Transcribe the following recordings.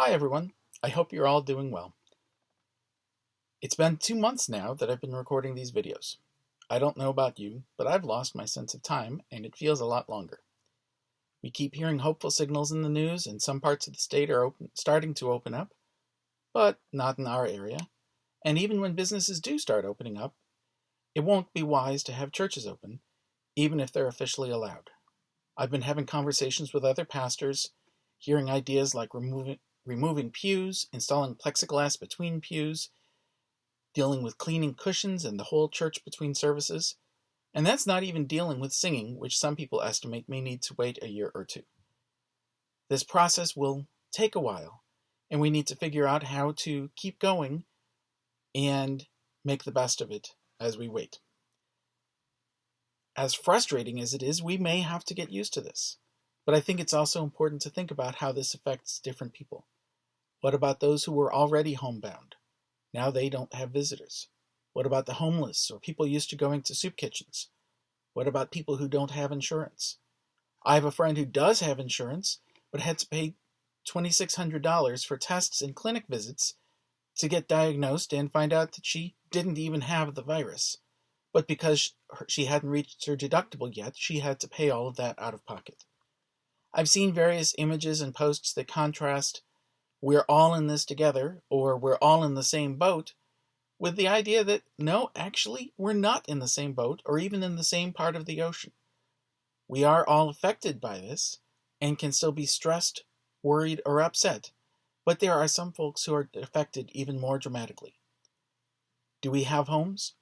Hi everyone, I hope you're all doing well. It's been 2 months now that I've been recording these videos. I don't know about you, but I've lost my sense of time and it feels a lot longer. We keep hearing hopeful signals in the news and some parts of the state are starting to open up, but not in our area. And even when businesses do start opening up, it won't be wise to have churches open, even if they're officially allowed. I've been having conversations with other pastors, hearing ideas like removing pews, installing plexiglass between pews, dealing with cleaning cushions and the whole church between services. And that's not even dealing with singing, which some people estimate may need to wait a year or two. This process will take a while, and we need to figure out how to keep going and make the best of it as we wait. As frustrating as it is, we may have to get used to this. But I think it's also important to think about how this affects different people. What about those who were already homebound? Now they don't have visitors. What about the homeless or people used to going to soup kitchens? What about people who don't have insurance? I have a friend who does have insurance, but had to pay $2,600 for tests and clinic visits to get diagnosed and find out that she didn't even have the virus. But because she hadn't reached her deductible yet, she had to pay all of that out of pocket. I've seen various images and posts that contrast "we're all in this together" or "we're all in the same boat" with the idea that no, actually, we're not in the same boat or even in the same part of the ocean. We are all affected by this and can still be stressed, worried, or upset, but there are some folks who are affected even more dramatically. Do we have homes?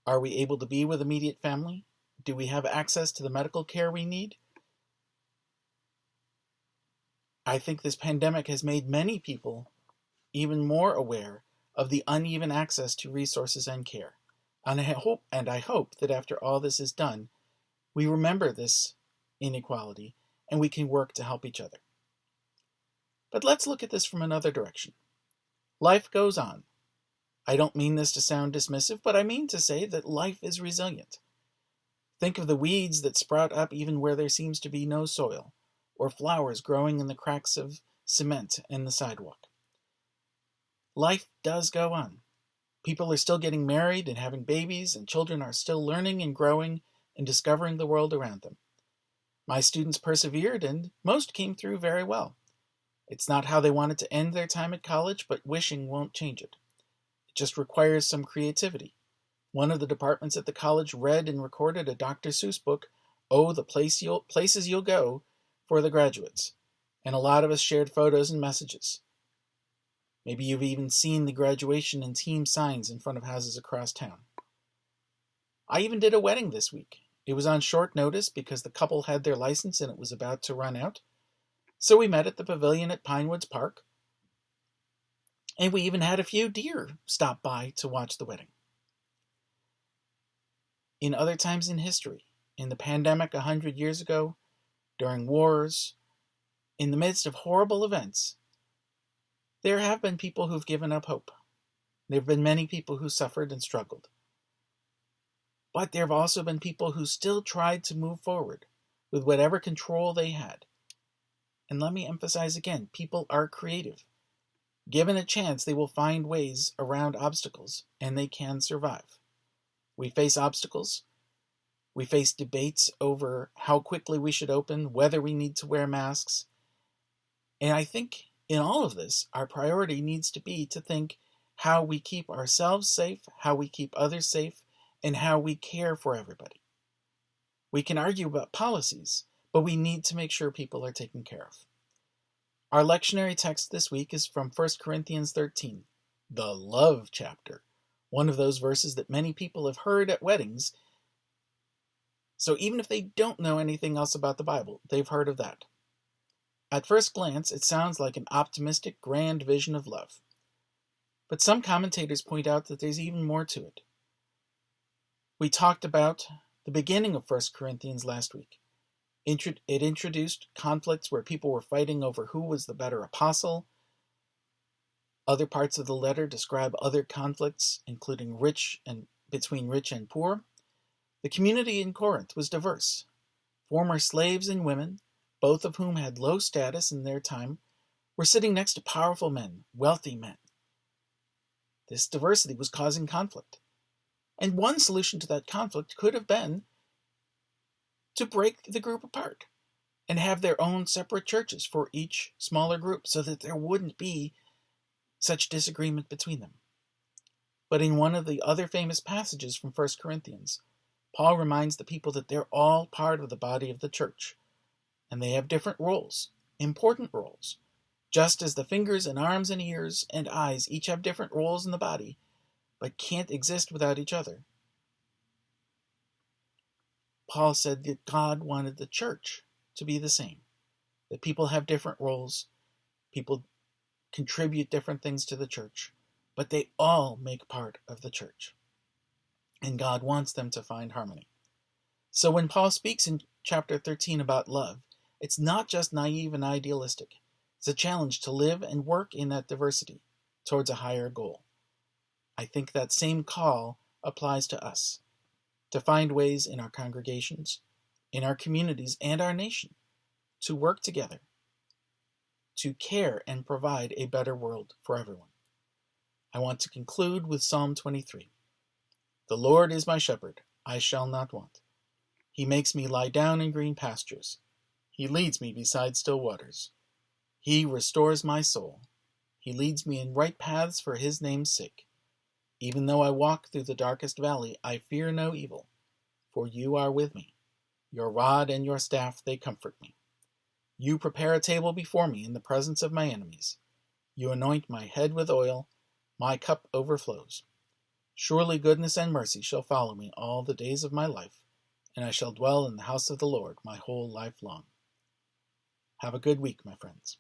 Are we able to be with immediate family? Do we have access to the medical care we need? I think this pandemic has made many people even more aware of the uneven access to resources and care. And I hope that after all this is done, we remember this inequality and we can work to help each other. But let's look at this from another direction. Life goes on. I don't mean this to sound dismissive, but I mean to say that life is resilient. Think of the weeds that sprout up even where there seems to be no soil, or flowers growing in the cracks of cement in the sidewalk. Life does go on. People are still getting married and having babies, and children are still learning and growing and discovering the world around them. My students persevered, and most came through very well. It's not how they wanted to end their time at college, but wishing won't change it. It just requires some creativity. One of the departments at the college read and recorded a Dr. Seuss book, "Oh, the Places You'll Go," for the graduates, and a lot of us shared photos and messages. Maybe you've even seen the graduation and team signs in front of houses across town. I even did a wedding this week. It was on short notice because the couple had their license and it was about to run out. So we met at the pavilion at Pinewoods Park, and we even had a few deer stop by to watch the wedding. In other times in history, in the pandemic 100 years ago, during wars, in the midst of horrible events, there have been people who've given up hope. There have been many people who suffered and struggled. But there have also been people who still tried to move forward with whatever control they had. And let me emphasize again, people are creative. Given a chance, they will find ways around obstacles, and they can survive. We face obstacles. We face debates over how quickly we should open, whether we need to wear masks. And I think in all of this, our priority needs to be to think how we keep ourselves safe, how we keep others safe, and how we care for everybody. We can argue about policies, but we need to make sure people are taken care of. Our lectionary text this week is from 1 Corinthians 13, the love chapter, one of those verses that many people have heard at weddings. So even if they don't know anything else about the Bible, they've heard of that. At first glance, it sounds like an optimistic, grand vision of love. But some commentators point out that there's even more to it. We talked about the beginning of 1 Corinthians last week. It introduced conflicts where people were fighting over who was the better apostle. Other parts of the letter describe other conflicts, including between rich and poor. The community in Corinth was diverse. Former slaves and women, both of whom had low status in their time, were sitting next to powerful men, wealthy men. This diversity was causing conflict. And one solution to that conflict could have been to break the group apart and have their own separate churches for each smaller group so that there wouldn't be such disagreement between them. But in one of the other famous passages from 1 Corinthians, Paul reminds the people that they're all part of the body of the church, and they have different roles, important roles. Just as the fingers and arms and ears and eyes each have different roles in the body, but can't exist without each other. Paul said that God wanted the church to be the same, that people have different roles, people contribute different things to the church, but they all make part of the church. And God wants them to find harmony. So when Paul speaks in chapter 13 about love, it's not just naive and idealistic. It's a challenge to live and work in that diversity towards a higher goal. I think that same call applies to us, to find ways in our congregations, in our communities, and our nation to work together, to care and provide a better world for everyone. I want to conclude with Psalm 23. The Lord is my shepherd, I shall not want. He makes me lie down in green pastures. He leads me beside still waters. He restores my soul. He leads me in right paths for his name's sake. Even though I walk through the darkest valley, I fear no evil, for you are with me. Your rod and your staff, they comfort me. You prepare a table before me in the presence of my enemies. You anoint my head with oil, my cup overflows. Surely goodness and mercy shall follow me all the days of my life, and I shall dwell in the house of the Lord my whole life long. Have a good week, my friends.